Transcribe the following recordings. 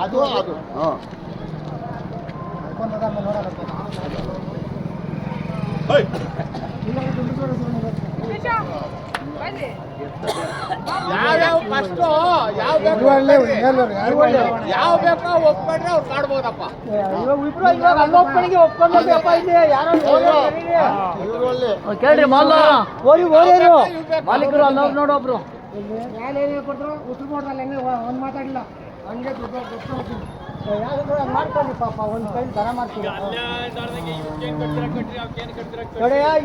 ಅದು ಅದು ಹಾಂ ಯಾವ್ಯಾವ ಫಸ್ಟು ಯಾವ ಬೇಕೋ ಒಪ್ಕೊಂಡ್ರೆ ಅವ್ರು ಕಾಡ್ಬೋದಪ್ಪ. ಕೇಳ್ರಿ ಮಾಲೀಕರು ಅಲ್ಲ ನೋಡೊಬ್ರು ಉತ್ತರ ನೋಡ್ರಲ್ಲ ಹೆಂಗೆ ಒಂದು ಮಾತಾಡಿಲ್ಲ ಹಂಗೆ ಮಾಡ್ಕೊಳ್ಳಿ ಪಾಪ ಒಂದು ಕೈ ದರ ಮಾಡ್ತೀವಿ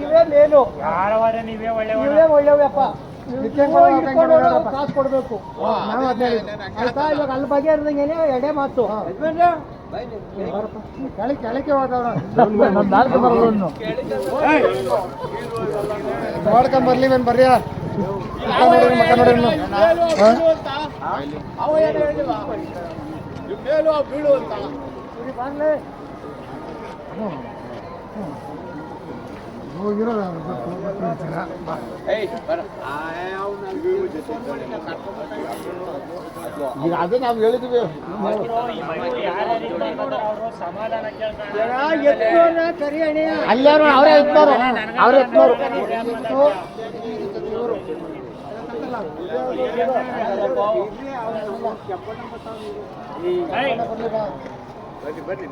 ಇವೇ ಮೇಲು ಇವೇ ಒಳ್ಳೆವಪ್ಪ ಕಾಸು ಕೊಡ್ಬೇಕು ನಾವು ಆಯ್ತಾ ಇವಾಗ ಅಲ್ಲಿ ಬಗೆಹರಿದಂಗೆನೆ ಎಡೆ ಮಾತು ಕೆಳಕ್ಕೆ ನೋಡ್ಕೊಂಬರ್ಲಿ ಮೇನ್ ಬರ್ರಿ ಮಕ್ಕ ನೋಡ್ರಿ ಬೀಳು ಅಂತ ಈಗ ಅದೇ ನಾವು ಹೇಳಿದ್ವಿ ಅಲ್ಲಾರು ಅವರೇ ಇರ್ತಾರೋ ಅವರೇ ಇರ್ತಾರೋ ಬರ್ಲಿ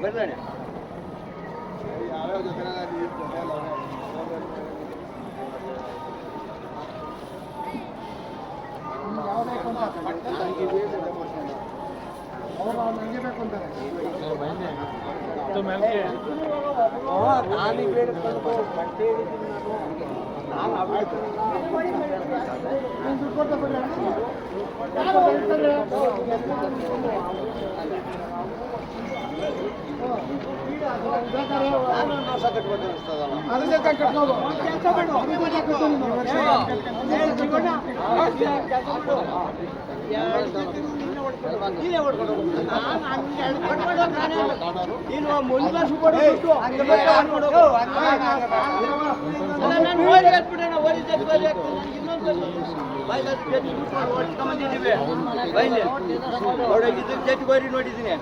ಬರ್ಲಿ ನೋಡಿದ್ದೀನಿ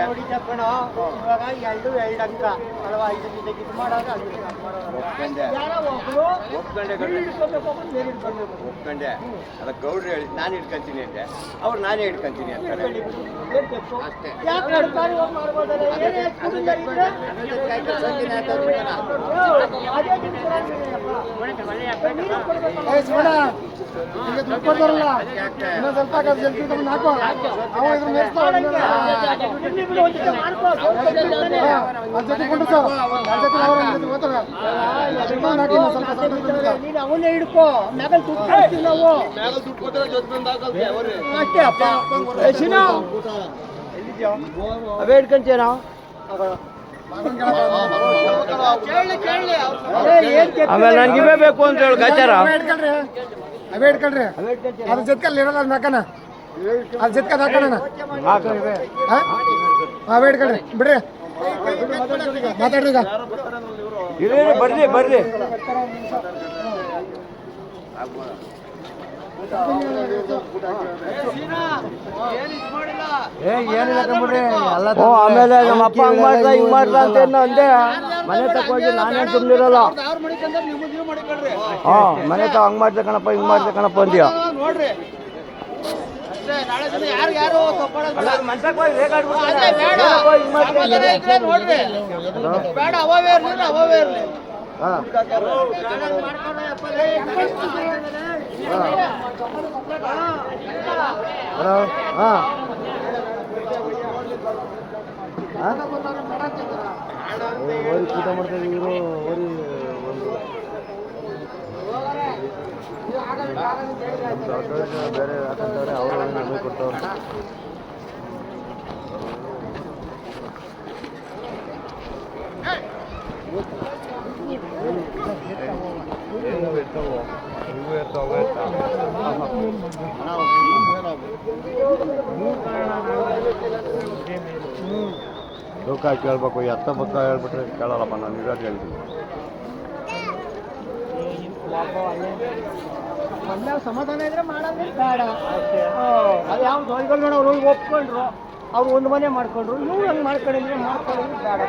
ನೋಡಿ ಚಪ್ಪಣ ಇವಾಗ ಎರಡು ಅಂಕ ಅಲ್ವಾ 5 ಜೊತೆಗೆ ಇದು ಮಾಡೋದು ಒಪ್ಕೊಂಡೆ ಅದ ಗೌಡ್ರು ಹೇಳಿ ನಾನು ಇಟ್ಕೊಂತೀನಿ ಅಂತೆ ಅವ್ರು ನಾನೇ ಇಟ್ಕೊಂತೀನಿ ಅಂತಾರೆ ಅವನ್ನೇ ಹಿಡ್ಕೋ ಮ್ಯಾಗಲ್ ದುಡ್ಡು ನಾವು ಅಷ್ಟೇ ಅಪ್ಪ ಅವೇ ಹಿಡ್ಕೊಂತೀಯ ನಾವು ಆಮೇಲೆ ನನ್ಗೆ ಇವೇ ಬೇಕು ಅಂತ ಹೇಳಿ ಗಾಚಾರ ಅವೇ ಹಿಡ್ಕೊಳ್ರಿ ಅದ್ರ ಜೊತೆಲಿ ಇರಲ್ಲ ನಾಕನ ಅದ್ರ ಜೊತೆಗೆ ಹಾಕೋಣ ಅವೇ ಹಿಡ್ಕೊಳ್ರಿ ಬಿಡ್ರಿ ಮಾತಾಡ್ರಿ ಈಗ ಬರ್ರಿ ಬರ್ರಿ ಆಮೇಲೆ ನಮ್ಮ ಅಪ್ಪ ಹಂಗ್ ಮಾಡ್ದ ಹಿಂಗ್ ಮಾಡ್ದ ಅಂತ ಅಂದೆ ಮನೆ ತಕೋಗಿ ನಾನೇನು ಸುಮ್ಮನಿರಲ್ಲ ಮನೆ ತ ಹಂಗ್ ಮಾಡ್ದೆ ಕಣಪ್ಪ ಹಿಂಗ್ ಮಾಡ್ದೆ ಕಣಪ್ಪ ಅಂದ್ಯ ಊಟ ಮಾಡ್ತಾರೆ ಇವರು ಬೇರೆ ಹಾಕಂತವ್ರೆ ಅವರು ನಮಗೆ ಕೊಟ್ಟವ್ರು ಇವು ತೂಕ ಕೇಳ್ಬೇಕು, ಎತ್ತ ಪಕ್ಕ ಹೇಳ್ಬಿಟ್ರೆ ಕೇಳಲ್ಲಪ್ಪ, ನಾನು ಇರೋದು ಹೇಳ್ತೀನಿ. ಮೊದಲೇ ಸಮಾಧಾನ ಇದ್ರೆ ಮಾಡೋದೇ ಬೇಡ. ಅದು ಯಾವ ದೊಡ್ಡ ನೋಡ ಅವ್ರು ಒಪ್ಕೊಂಡ್ರು, ಅವ್ರು ಒಂದು ಮನೆ ಮಾಡ್ಕೊಂಡ್ರು, ಇವ್ರು ಹಂಗೆ ಮಾಡ್ಕೊಂಡಿದ್ರೆ ಬೇಡ.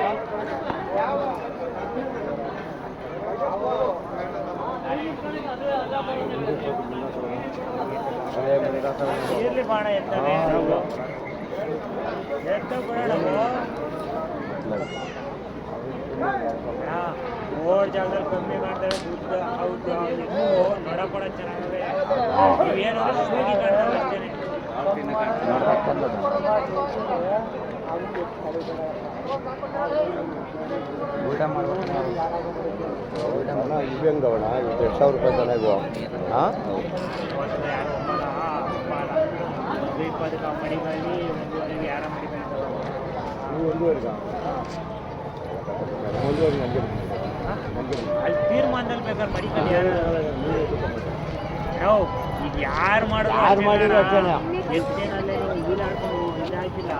ಇರ್ಲಿ ಬಾಣ ಎತ್ತವೆ ಓಡ್ ಜಾಗದಲ್ಲಿ ಕಮ್ಮಿ ಮಾಡ್ತಾರೆ ದುಡ್ಡು. ಹೌದು ನೋಡಕೊಡ ಚೆನ್ನಾಗವೆ. ನೀವೇನು ಸೂಗಿ ಕಾಣ್ತಾರೆ ಅಷ್ಟೇನೆ. ಊಟ ಮಾಡ್ಬೇಕು, ಊಟ ಮಾಡೋಣ. ಇವು ಹೆಂಗವಣ, ಇವತ್ತು 2,000 ರೂಪಾಯಿ ತಾನೇ ಇವು? ಹಾಂ, 20 ಮಡಿಗಳಲ್ಲಿ 1.5 ಯಾರ ಮಡಿಗಳು ನೀವು 1.5 ನನಗೆ ಅಲ್ಲಿ ತೀರ್ಮಾನದಲ್ಲಿ ಬೇಕಾದ್ರೆ ಮಡಿಕಲ್ಲಿ ಯಾರು ಈಗ ಯಾರು ಮಾಡಿದ್ರು ಎಷ್ಟೇನಲ್ಲೇ ಇಲ್ಲಿ ಆಡ್ಕೊಂಡು ಇಲ್ಲಿ ಹಾಕಿಲ್ಲ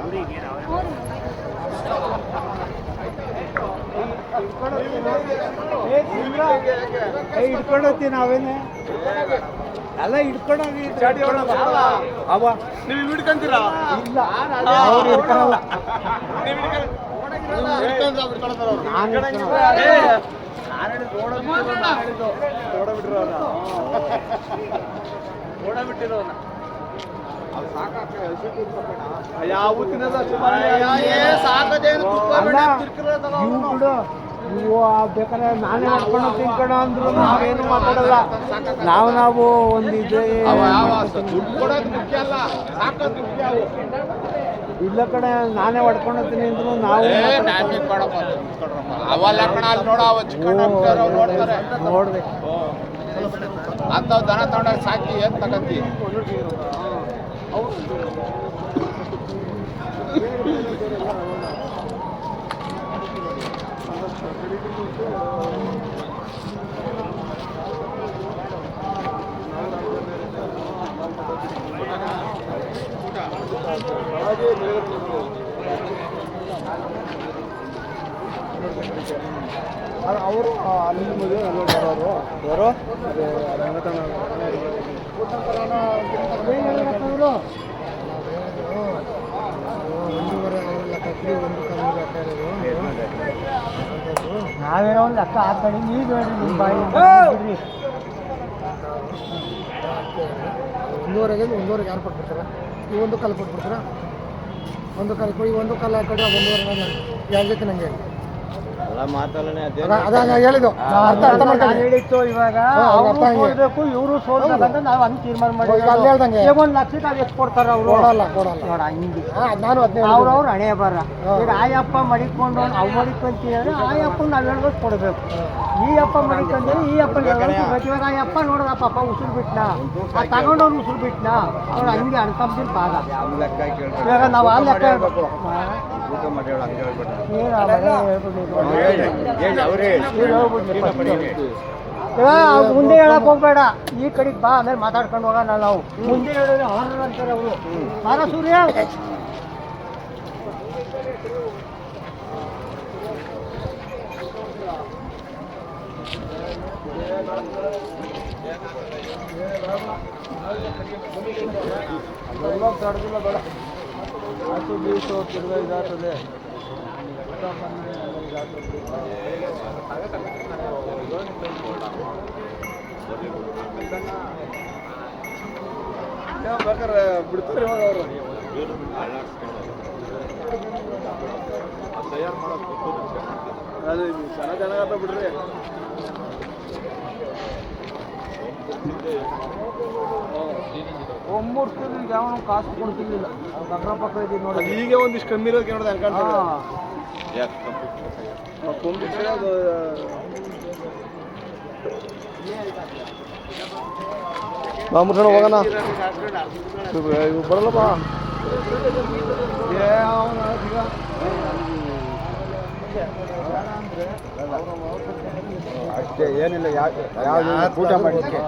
ಅವ್ರಿಗೆ ಹಿಡ್ಕೊಂಡು ಹೋಗ್ತೀವಿ ನಾವೇನೆ ಎಲ್ಲ ಹಿಡ್ಕೊಂಡೋಗಿ ನೀವು ಹಿಡ್ಕೊಂತೀರಾ? ಇಲ್ಲ ಅವ್ರು ಹಿಡ್ಕೊಳಲ್ಲ. ನೀವು ಬೇಕಾದ್ರೆ ನಾನೇ ಮಾಡ್ಕೊಂಡು ತಿನ್ಕೊಂಡು ಅಂದ್ರು ನಾವೇನು ಮಾತಾಡಲ್ಲ. ನಾವು ಒಂದು ಇದೆ ಇಲ್ಲ ಕಡೆ ನಾನೇ ಹೊಡ್ಕೊಂಡು ಹೋಗ್ತೀನಿ ಅಂದ್ರು ನಾವು ನೋಡ್ದೆ ಅಂತ ದನ ತಗೊಂಡಾಗ ಸಾಕಿ ಏನ್ ತಗಂತಿ ಅವರು ಅಲ್ಲಿ ಮದುವೆ ಬರೋರು ಯಾರು ನಾವೇನೋ ಒಂದು ಲೆಕ್ಕ ಹಾಕೊಂಡು ನೀವು ಹೇಳ್ರಿ ನಿಮ್ಮ ಬಾಯಿ ಬಿಡ್ರಿ. 1.5 ಯಾರು ಕೊಟ್ಬಿಡ್ತಾರ? ಈ ಒಂದು ಕಾಲು ಕೊಟ್ಬಿಡ್ತಾರ? ಒಂದು ಕಾಲು ಕೊಡಿ, ಒಂದು ಕಾಲು ಹಾಕೊಂಡ್ರೆ 1.5 ಯಾರ ಜೊತೆ ನಂಗೆ ಎಲ್ಲ ಮಾತಲ್ಲೇ ಅದಾಗ ಹೇಳಿದ್ದು ಅರ್ಥ ಮಾಡ್ಕೊಂಡು ಹೇಳಿತ್ತು. ಇವಾಗ ಕೊಡ್ಬೇಕು, ಇವರು ಸೋಲ್ಬೇಕಂತ ನಾವು ಹಂಗೆ ತೀರ್ಮಾನ ಮಾಡಿ ಹೇಳ್ದಂಗೆ 1 ಲಕ್ಷಕ್ಕೆ ಅದು ಎಷ್ಟು ಕೊಡ್ತಾರ ಅವರು? ಕೊಡಲ್ಲ ನೋಡ ಹಿಂಗೆ ನಾನು ಅವ್ರವ್ರು ಹಣೆ ಬರ. ಈಗ ಆಯಪ್ಪ ಮಡಿಕೊಂಡು ಅವು ಮಡಿಕೊಂತೀವಿ ಅಂದ್ರೆ ಆಯಪ್ಪ ನಾವು ಹೇಳ್ಬೇಕು ಕೊಡ್ಬೇಕು. ಈ ಅಪ್ಪ ಮಡಿಕೊಂಡ್ರೆ ಈ ಅಪ್ಪ ಹೇಳ್ಬೇಕು. ಇವಾಗ ಆ ಅಪ್ಪ ನೋಡ್ರ ಪಾಪ ಉಸಿರು ಬಿಟ್ನ, ತಗೊಂಡವ್ರು ಉಸಿರು ಬಿಟ್ನ, ಅವ್ರು ಹಂಗೆ ಅಣ್ತಂಬಿನ ಭಾಗ. ಇವಾಗ ನಾವು ಆ ಲೆಕ್ಕ ಹೇಳ್ಬೇಕು. ಊಟ ಮಾಡಿ ಹೇಳು, ಹಂಗೆ ಹೇಳ್ಬಿಟ್ಟು ಮುಂದೆ ಹೇಳಕ್ ಹೋಗ್ಬೇಡ, ಈ ಕಡೆಗೆ ಬಾ, ಆಮೇಲೆ ಮಾತಾಡ್ಕೊಂಡು ಹೋಗೋಣ. ನಾವು ಮುಂದೆ ಹೇಳಿದ್ರೆ ಹಾರ ಅಂತಾರೆ ಅವರು. ಹಾರ ಸೂರ್ಯ ತಡೆದಿಲ್ಲ ಬೇಡ. ಆಟು ಬೀಸು ತಿರುಗ ಇದಾಗ್ತದೆ. ಬೇಕಾದ್ರೆ ಬಿಡ್ತಾರೆ ಇವಾಗ ಅವರು ತಯಾರು ಮಾಡೋದು ಅದು ಚೆನ್ನಾಗ ಬಿಡ್ರಿ. ಒಮ್ಮೂರ್ತಿಗೆ ಯಾವನು ಕಾಸು ಕೊಡ್ತಿರ್ಲಿಲ್ಲ. ಅದ್ರ ಪಕ್ಕ ಇದೀವಿ ನೋಡಿ. ಈಗ ಒಂದಿಷ್ಟು ಕಮ್ಮಿ ಇರೋದಕ್ಕೆ ನೋಡಿದೆ ಅನ್ಕೊಂಡ್ರೆ ಅದು ಮಾಮೂಲಿ ಹೋಗೋಣ ಬರಲ್ಲಪ್ಪ. ಅಷ್ಟೇ, ಏನಿಲ್ಲ. ಯಾವ್ದು ಊಟ ಮಾಡಿಕ್ಕೆ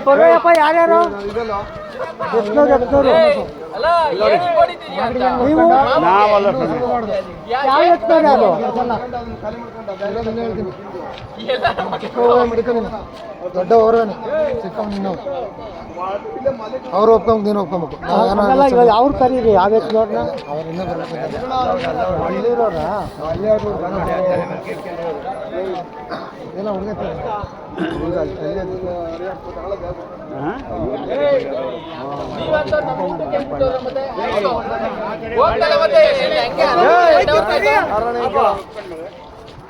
ಬರ್ಬೇಕಪ್ಪ ಯಾರ್ಯಾರು ಯಾವ ಎತ್ತಾರೆ ಅದು ದೊಡ್ಡ ಅವ್ರೇನೆ ಚಿಕ್ಕವ್ ನೀನು ಅವ್ರು ಒಪ್ಕೊಂಡ್ ನೀನು ಒಪ್ಕೊಬೇಕು ಅವ್ರು ಕರೀರಿ ಯಾವ ಎತ್ನೋರ್ನ ಅವ್ರಿಂದ ಅಲ್ಲಿರೋರ ಎಲ್ಲ ಹುಡುಗತ್ತೆ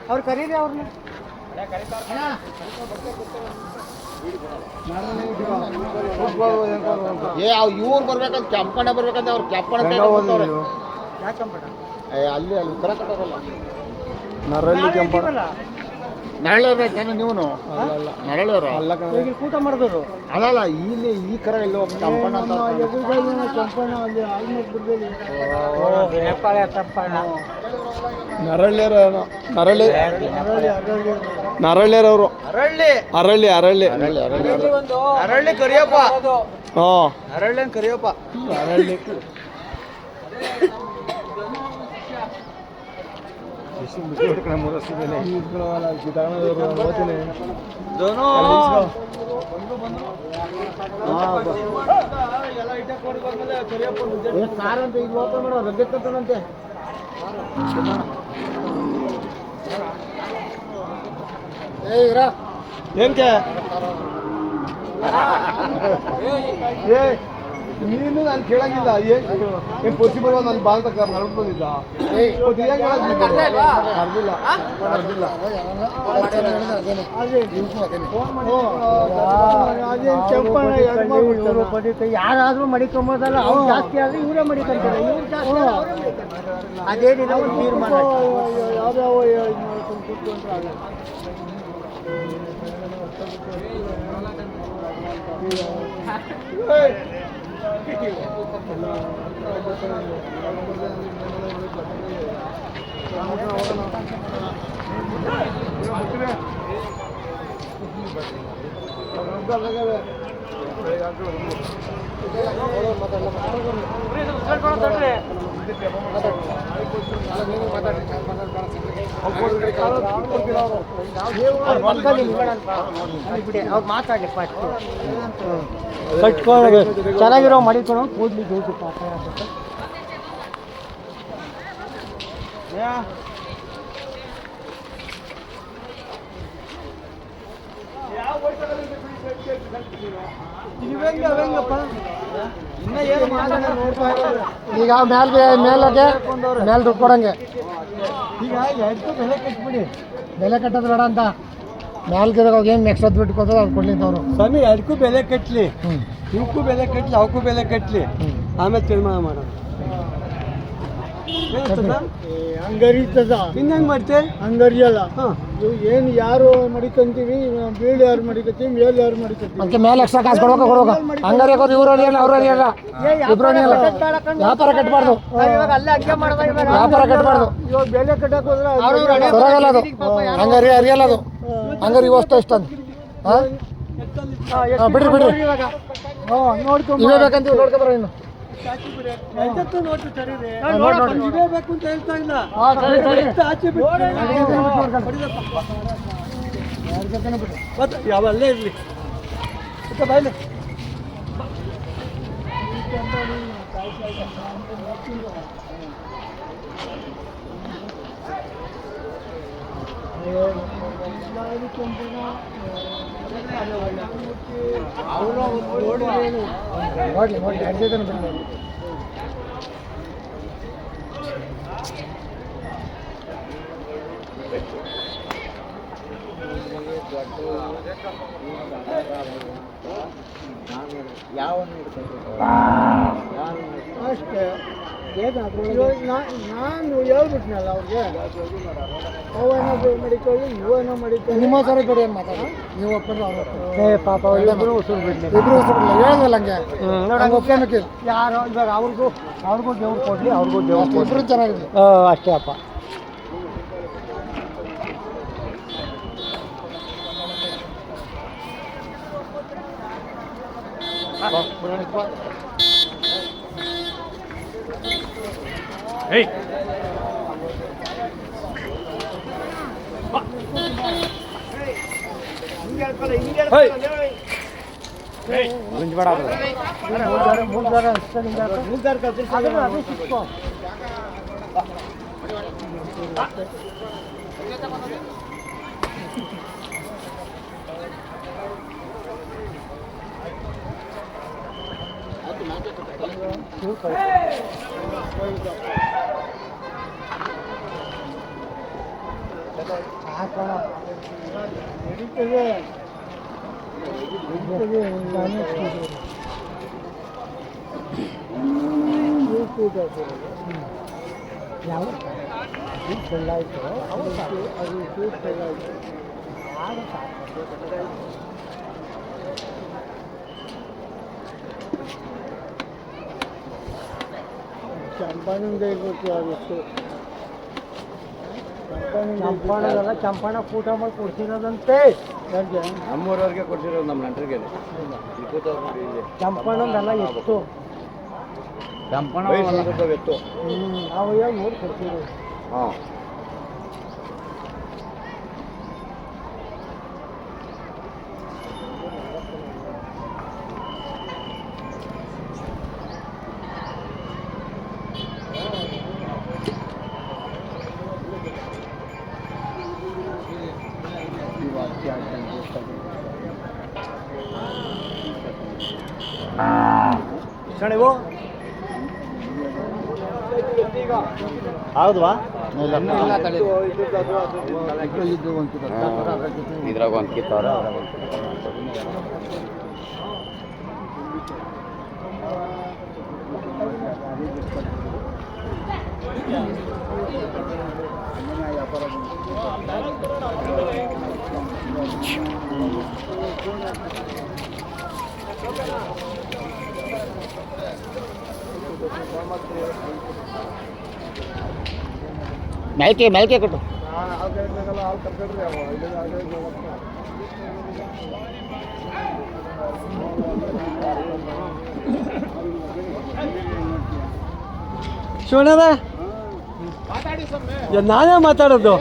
ಅವ್ರು ಕರೀರಿ ಅವ್ರನ್ನ ಇವ್ರು ಬರ್ಬೇಕಂತ ಕೆಂಪಣ್ಣ ಬರ್ಬೇಕಂತ ಅವ್ರು ಕೆಂಪಣ್ಣ ಅಲ್ಲಿ ಅಲ್ಲಿ ಉತ್ತರ ಕಟ್ಟೋರಲ್ಲ ನರಲ್ಲಿ ಕೆಂಪಣ್ಣ ನರಳೇನು ನೀವು ನರಳೇರು ಅಲ್ಲ ಊಟ ಮಾಡಿದ್ರು ಅಲ್ಲಲ್ಲ ಇಲ್ಲಿ ಈ ಕರ ಇಲ್ಲಿ ಕೆಂಪಣ್ಣ ಅಂತ ಕೆಂಪಣ್ಣ ಅಲ್ಲಿ ನರಳ್ಳಿಯರು ನರಳ್ಳಿಯರವರು ಅರಳ್ಳಿ ಅರಳ್ಳಿ ಅರಳ್ಳಿ ಕರಿಯಪ್ಪ ಹಾಂ ಅರಳ್ಳಿ ಕರಿಯಪ್ಪ ಅರಳ್ಳಿ ಕಾರ್ ಅಂತ ಈಗ ಓಪನ್ ಮಾಡೋ ರಗ್ಗತ್ತಂತೆ ಏನ್ಕೆ ನೀನು ನಾನು ಕೇಳಂಗಿಲ್ಲ ಏನು ಪಾಸಿಬಲ್ ನಾನು ಬಾಲ್ ತಕ್ಕ ನಡ್ದು ಬಂದಿದ್ದ ಯಾರಾದ್ರೂ ಮಡಿಕೊಂಬೋದಲ್ಲ ಅವ್ರು ಜಾಸ್ತಿ ಆದ್ರೆ ಇವರೇ ಮಡಿಕೊಂತಾರೆ ಇವ್ರು ಜಾಸ್ತಿ ಅದೇನಿಲ್ಲ ಒಂದು ತೀರ್ಮಾನ ಯಾವ್ಯಾವ ಅವ್ರು ಮಾತಾಡಿ ಫಸ್ಟ್ ಕಟ್ಕೊಂಡು ಚೆನ್ನಾಗಿರೋ ಮಡಿಕೊಂಡು ಕೂದ್ಲಿ ಜೋತು ಪಾಪ ಈಗ ಮೇಲಕ್ಕೆ ಮೇಲೆ ದುಡ್ಡು ಕೊಡಂಗೆ ಈಗ ಎಷ್ಟು ಬೆಲೆ ಕಟ್ಬಿಡಿ ಬೆಲೆ ಕಟ್ಟೋದು ಬೇಡ ಅಂತ ಮೇಲ್ಗೆ ಏನು ಎಕ್ಸ್ಟ್ರಾ ದುಡ್ಡು ಕೊಡೋದು ಅವ್ರು ಕೊಡ್ಲಿಂತವ್ರು ಸ್ವಾಮಿ ಅದಕ್ಕೂ ಬೆಲೆ ಕಟ್ಟಲಿ ಇವಕ್ಕೂ ಬೆಲೆ ಕಟ್ಟಲಿ ಅವಕ್ಕೂ ಬೆಲೆ ಕಟ್ಟಲಿ ಆಮೇಲೆ ತೀರ್ಮಾನ ಮಾಡೋಣ ಹಂಗರಿತದ ಇನ್ನಂಗೆ ಮಾಡ್ತೆ ಹಂಗರಿಯಲ್ಲ ಇವು ಏನು ಯಾರು ಮಡಿಕೊಂತೀವಿ ಬೀಳು ಯಾರು ಮಡಿಕತ್ತೀವಿ ಮೇಲ್ ಯಾರು ಮಡಿಕತ್ತೀವಿ ಅದಕ್ಕೆ ಮೇಲೆ ಎಕ್ಸ್ಟ್ರಾ ಕಾಸು ಕೊಡ್ಬೇಕು ಹಂಗಾರೆ ಹಾಕೋದು ಇವ್ರು ಅರಿಯಲ್ಲ ಅವ್ರು ಅರಿಯಲ್ಲ ಇಬ್ರು ಅರಿಯಲ್ಲ ವ್ಯಾಪಾರ ಕಟ್ಟಬಾರ್ದು ವ್ಯಾಪಾರ ಕಟ್ಟಬಾರ್ದು ಇವಾಗ ಬೆಲೆ ಕಟ್ಟಕ್ಕೆ ಹೋದ್ರೆ ಸೊರಗಲ್ಲ ಅದು ಹಂಗಾರಿ ಅರಿಯಲ್ಲ ಅದು ಹಂಗಾರಿ ವಸ್ತು ಇಷ್ಟ ಅಂತ ಬಿಡ್ರಿ ಬಿಡ್ರಿ ನೋಡ್ಕೊಂಡು ಇವೇ ಬೇಕಂತೀವಿ ನೋಡ್ಕೊಬರ ಇನ್ನು ಇವೇ ಬೇಕು ಅಂತ ಹೇಳ್ತಾ ಇಲ್ಲ ಆಚೆ ಬಿಟ್ಟು ಯಾವಲ್ಲೇ ಇರಲಿ ಬಾಯ್ಲೆ ನೋಡ್ಲಿ ನೋಡ್ಲಿ ಅಡ್ಜೆದನ್ನು ಬಿಡಿ ಅಷ್ಟೇ ನಾನು ಹೇಳ್ಬಿಟ್ನಲ್ಲ ಅವ್ರಿಗೆ ಅವೇನೋ ಮಡಿಕೊಳ್ಳಿ ಇವೇನೋ ಮಡಿಕೊಳ್ಳಿ ನಿಮ್ಮ ಸರಿ ಬಿಡಿ ಏನು ಮಾತಾಡ ನೀವು ಒಪ್ಪಿದ್ರೆ ಅವ್ರು ಪಾಪ ಇಬ್ಬರು ಉಸಿರು ಬಿಡ್ಲಿ ಹೇಳಲ್ಲ ಹಂಗೆ ಒಪ್ಪಿಗೆ ಯಾರು ಇವಾಗ ಅವ್ರಿಗೂ ದೇವ್ರು ಕೊಡಲಿ ಅವ್ರಿಗೂ ದೇವ್ರು ಇಬ್ಬರು ಚೆನ್ನಾಗಿದೆ ಅಷ್ಟೇ ಅಪ್ಪ. Hey! ಚಂಪಣ ಕೂಟ ಮಾಡಿ ಕೊಡ್ಸಿರೋದಂತೆ ನಮ್ಮೂರವ್ರಿಗೆ ಕೊಡ್ಸಿರೋದು ನಮ್ಮ ನೆಂಟರಿಗೆ ಚಂಪಣದೆಲ್ಲ ಎಷ್ಟು ಚಂಪಣ ಎತ್ತು ನಾವು ನೋಡಿ ಕೊಡ್ಸಿರೋದು. ಹಾಂ ಹೌದವಾ ಇದ್ರಾಗ ಒಂದು ಕಿತ್ತವ್ರ ಮೇಲ್ಕೆ ಕಟ್ಟು ಶಿವಣ್ಣ ನಾನೇ ಮಾತಾಡೋದು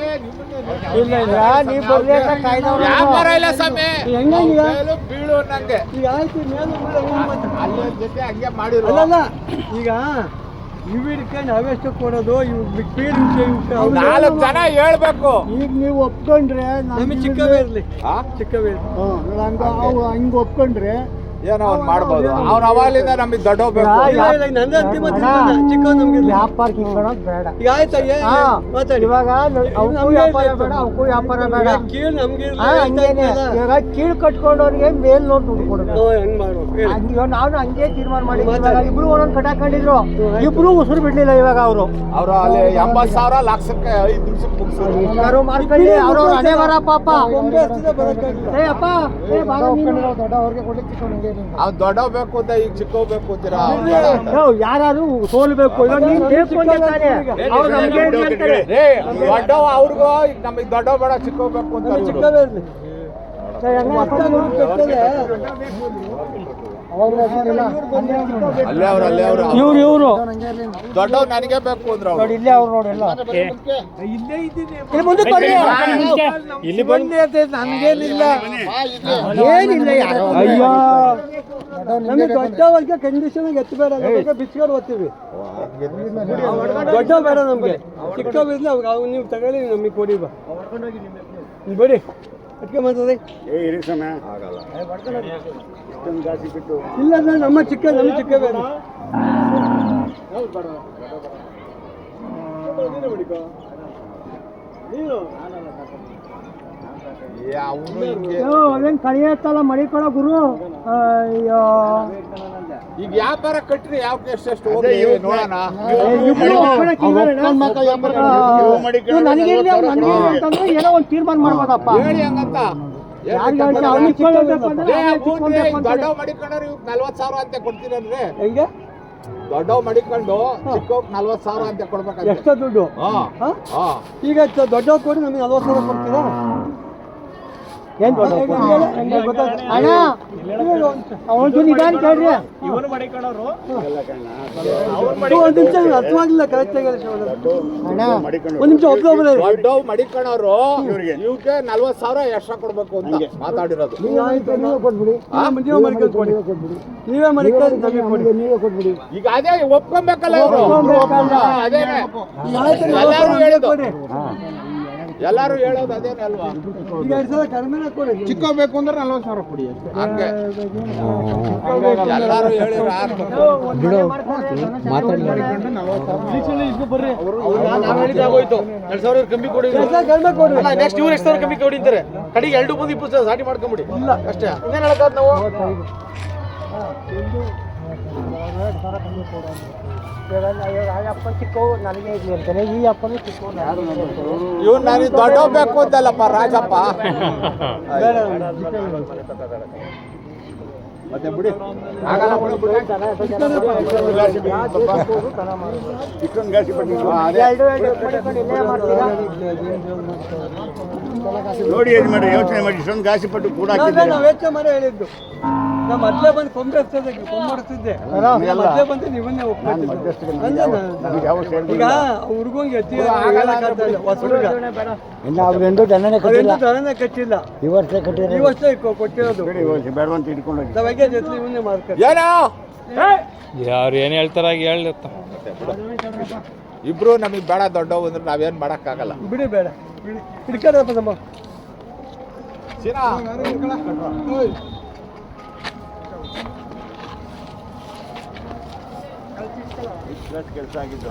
ಇಲ್ಲ ಇಲ್ಲ ನೀವು ಬರ್ಲಿ ಅಂತ ಕಾಯ್ದವ್ರು ಬೀಳು ನಂಗೆ ಈಗ ಆಯ್ತು ಜೊತೆ ಹಂಗೆ ಮಾಡಿರೋ ಅಲ್ಲಲ್ಲ ಈಗ ಇವು ಹಿಡ್ಕೊಂಡು ನಾವೆಷ್ಟು ಕೊಡೋದು ಇವ್ ಬೀಡ್ 4 ಜನ ಹೇಳ್ಬೇಕು. ಈಗ ನೀವು ಒಪ್ಕೊಂಡ್ರೆ ನಮಗೆ ಚಿಕ್ಕವೇ ಇರಲಿ ಚಿಕ್ಕವೇ ಹಂಗೆ ಒಪ್ಕೊಂಡ್ರೆ ಏನೋ ಅವ್ನು ಮಾಡ್ಬೋದು. ಅವ್ನು ಅವಾಗಲಿಂದ ನಮಗೆ ದೊಡ್ಡೋಗ್ಬೇಕು. ನಂದೇ ಅಂತಿಮ ಚಿಕ್ಕ ನಮ್ಗೆ ವ್ಯಾಪಾರಕ್ಕೆ ಇಟ್ಕೊಳೋದು ಬೇಡ. ಈಗ ಆಯ್ತಾ ಇವಾಗ ಅವಕ್ಕೂ ವ್ಯಾಪಾರ ಬೇಡ ಅವಕ್ಕೂ ವ್ಯಾಪಾರ ಬೇಡ. ಕೀಳು ನಮ್ಗೆ ಇವಾಗ ಕೀಳು ಕಟ್ಕೊಂಡವ್ರಿಗೆ ಮೇಲ್ ನೋಡಿ ದುಡ್ಡು ಕೊಡೋದು. ನಾವು ಹಂಗೆ ತೀರ್ಮಾನ ಮಾಡಿದ್ವಿ. ಇಬ್ರು ಒಂದೊಂದು ಕಟಾಕೊಂಡಿದ್ರು, ಇಬ್ರು ಉಸಿರು ಬಿಡ್ಲಿಲ್ಲ. ಇವಾಗ ಅವರು ಅಲ್ಲಿ 80,000 ಲಕ್ಷಕ್ಕೆ 5 ದಿವಸಕ್ಕೆ ಮುಗಿಸೋರು ಮಾಡ್ಕೊಳ್ಳಿ. ಅವ್ರವ್ರ ಹಣೆ ಬರ ಪಾಪ. ಏ ಅಪ್ಪ ದೊಡ್ಡವ್ರಿಗೆ ಕೊಡ್ಲಿಕ್ಕೆ ಚಿಕ್ಕ ಅವ್ನು ದೊಡ್ಡವ್ ಬೇಕು ಅಂತ ಈಗ ಚಿಕ್ಕವ್ ಬೇಕು ಅಂತೀರಾ? ಯಾರು ಸೋಲ್ಬೇಕು ದೊಡ್ಡವ್ ಅವ್ರಿಗೂ ನಮಗೆ ದೊಡ್ಡವ್ ಬೇಡ ಚಿಕ್ಕವ್ ಬೇಕು ಅಂತ ಚಿಕ್ಕವೇ ಇರ್ಲಿ. ಇವ್ರು ದೊಡ್ಡವ್ ನನಗೆ ಬೇಕು ಅಂದ್ರ ನೋಡಿ ಇಲ್ಲೇ ಅವ್ರು ನೋಡಿ ಎಲ್ಲ ಮುಂದೆ ಇಲ್ಲಿ ಬಂದೆ ಅಂತ ನನ್ಗೇನಿಲ್ಲ ಏನಿಲ್ಲ. ಅಯ್ಯೋ ನಮಗೆ ದೊಡ್ಡವರಿಗೆ ಕಂಡೀಷನ್ ಎತ್ತಬೇಡ, ಬಿಚ್ಕೊಂಡು ಓದ್ತೀವಿ. ದೊಡ್ಡ ಬೇಡ ನಮ್ಗೆ, ಚಿಕ್ಕ ಬಿಡ್ಲಿ ಅವ್ರು ನೀವು ತಗೊಳ್ಳಿ ನಮಗೆ ಕೊಡಿ. ಬಿಡಿ ಅದಕ್ಕೆ ಮಾತದೆ ಇಲ್ಲ ನಮ್ಮ ಚಿಕ್ಕ ಬೇಡ. ನೀನು ಅವನು ಹಿಂಗೆ ಅದೇನು ಕಳಿಯತ್ತಲ್ಲ ಮಡಿಕೊಳ ಗುರು ಅಯ್ಯೋ ಈಗ ವ್ಯಾಪಾರ ಕಟ್ರಿ ಯಾವ ಎಷ್ಟೆಷ್ಟು ಹೋಗ್ಲಿ ನೋಡೋಣ. ನನಗೆ ಅಂತಂದ್ರೆ ಏನೋ ಒಂದು ತೀರ್ಮಾನ ಮಾಡ್ಬೋದಪ್ಪ. ಹೇಳಿ ಹಂಗಂತ ಯಾರಿಗೆ ಹೇಳ್ತಾ ಅವ್ನಿಗೆ ಕೊಳ್ಳಬೇಕು ಅಂದ್ರೆ ದೊಡ್ಡವ್ ಮಡಿಕೊಂಡ್ರೆ ಇವ್ 40,000 ಅಂತ ಕೊಡ್ತೀರನ್ರಿ. ಹೆಂಗೆ ದೊಡ್ಡವ್ ಮಡಿಕೊಂಡು ಚಿಕ್ಕವ್ 40,000 ಅಂತ ಕೊಡ್ಬೇಕಂತ. ಎಷ್ಟೋ ದುಡ್ಡು ಹಾ ಹಾ? ಹಾ ಈಗ ದೊಡ್ಡವ್ ಕೊಡಿ ನಮಗೆ 40,000 ಕೊಡ್ತೀರಾ? ಏನ್ ಅಣ್ಣ ಅವನು ನಿಧಾನ ಕೇಳ್ರಿ. ಇವನು ಮಡಿಕೊಂಡವ್ರು ಒಂದು ನಿಮಿಷ ಅರ್ಥವಾಗಿಲ್ಲ ಕರೆಕ್ಟ್ ಆಗಿ ಅಣ್ಣ ಒಂದು ನಿಮಿಷ ಒಬ್ಬೊಬ್ಬರೇ ದೊಡ್ಡವ್ ಮಡಿಕೊಂಡವ್ರು ಇವ್ಗೆ 40,000 ಎಕ್ಸ್ಟ್ರಾ ಕೊಡ್ಬೇಕು ಅಂತ ಮಾತಾಡಿರೋದು. ನೀವೇ ಕೊಟ್ಬಿಡಿ ನೀವೇ ಮಡಿಕೊಂಡು ನಮಗೆ ಕೊಡಿ ನೀವೇ ಕೊಟ್ಬಿಡಿ. ಈಗ ಅದೇ ಒಪ್ಕೊಬೇಕಲ್ಲ ಇವರು. ಅದೇನೆ ಎಲ್ಲಾರು ಹೇಳೋದು ಅದೇನೆ ಅಲ್ವಾ. ಈಗ 2 ಸಾವಿರ ಕಡಿಮೆ ಕೊಡಿ. ಚಿಕ್ಕ ಬೇಕು ಅಂದ್ರೆ 40,000 ಕೊಡಿ ಹಂಗೆ ಎಲ್ಲಾರು ಹೇಳಿರ ನೆಕ್ಸ್ಟ್ ಇವ್ರು ಎಷ್ಟು ಸಾವಿರ ಕಮ್ಮಿ ಕೊಡಿ ಅಂತಾರೆ. ಕಡೆಗೆ 2 ಬಂದು 20 ಸಾವಿರ ಸಾಟಿ ಮಾಡ್ಕೊಂಬಿಡಿ. ಇಲ್ಲ ಅಷ್ಟೇ ಇನ್ನೇನು ಹೇಳಕ್ಕಾದ ನಾವು. ಅಪ್ಪ ಚಿಕ್ಕವು ನನಗೆ ಇರ್ಲಿ ಅಂತಾನೆ, ಈ ಅಪ್ಪನೇ ಚಿಕ್ಕವು ಇವ್ ನನಗೆ ದೊಡ್ಡವ್ ಬೇಕು ಅಂತಲ್ಲಪ್ಪ ರಾಜಪ್ಪ. ಮತ್ತೆ ಬಿಡಿ ಆಗಲ್ಲ ನೋಡಿ ಏನು ಮಾಡಿ ಯೋಚನೆ ಮಾಡಿ ಇಷ್ಟೊಂದು ಗಾಸಿ ಪಟ್ಟು ಕೂಡ ನಾವು ವೆಚ್ಚ ಮರ ಹೇಳಿದ್ದು. ನಾ ಮೊದಲೇ ಬಂದು ಕೊಂಬಿಡ್ತಿದ್ದೆ ಮೊದಲೇ ಬಂದು ನೀವನ್ನೇ ಈಗ ಹುಡುಗಂಗೆ ಎತ್ತಿ ಹೊಸ ಹುಡುಗ ಅವ್ರೆಂದು ದನನೇ ದರನೇ ಕಟ್ಟಿಲ್ಲ. ಈ ವರ್ಷ ಈ ವರ್ಷ ಕೊಟ್ಟಿರೋದು ಬೇಡವಂತ ಇಟ್ಕೊಂಡು ನಾವಾಗೆ ಜೊತೆ ಇವನ್ನೇ ಮಾಡ್ತಾರೆ. ಏನೋ ಯಾರು ಏನ್ ಹೇಳ್ತಾರ ಹೇಳಿರ್ತ ಇಬ್ರು ನಮಗ್ ಬೇಡ ದೊಡ್ಡವ್ ಅಂದ್ರೆ ನಾವೇನ್ ಮಾಡಕ್ಕಾಗಲ್ಲ. ಬಿಡಿ ಬೇಡ ಹಿಡ್ಕೊಳಪ್ಪ ನಮ್ಮ ಸೀನಾ ಕೆಲಸ ಆಗಿದ್ದು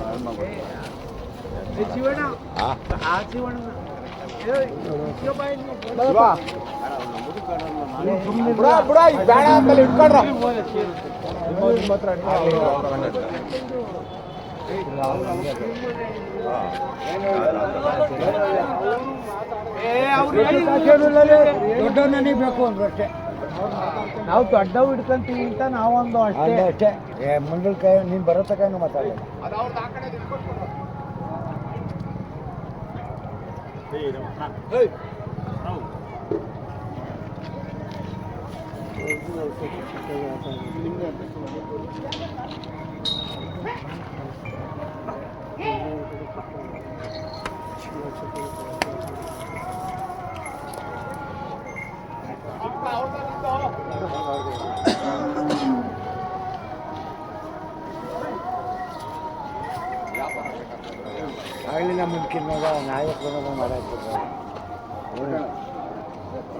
ಬಿಡ ಈಗ ಬೇಡ ಅಂತಲ್ಲಿ ಇಟ್ಕೊಂಡ್ರ ದೊಡ್ಡವ್ ನನಗೆ ಬೇಕು ಅಂದ್ರೆ ಅಷ್ಟೇ. ನಾವು ದೊಡ್ಡವು ಹಿಡ್ಕೊಂತೀವಿ ಅಂತ ನಾವೊಂದು ಅಷ್ಟೇ ಅಷ್ಟೇ ಮುಂದಲ್ ಕೈ ನೀನು ಬರೋ ತನಕ ಮಾತಾಡ. ಆಗಲಿ ನಮ್ಮ ಮುಂದ್ಕಿನ ನಾಯಕರು ಮಾಡಾಕ್ತಾರೆ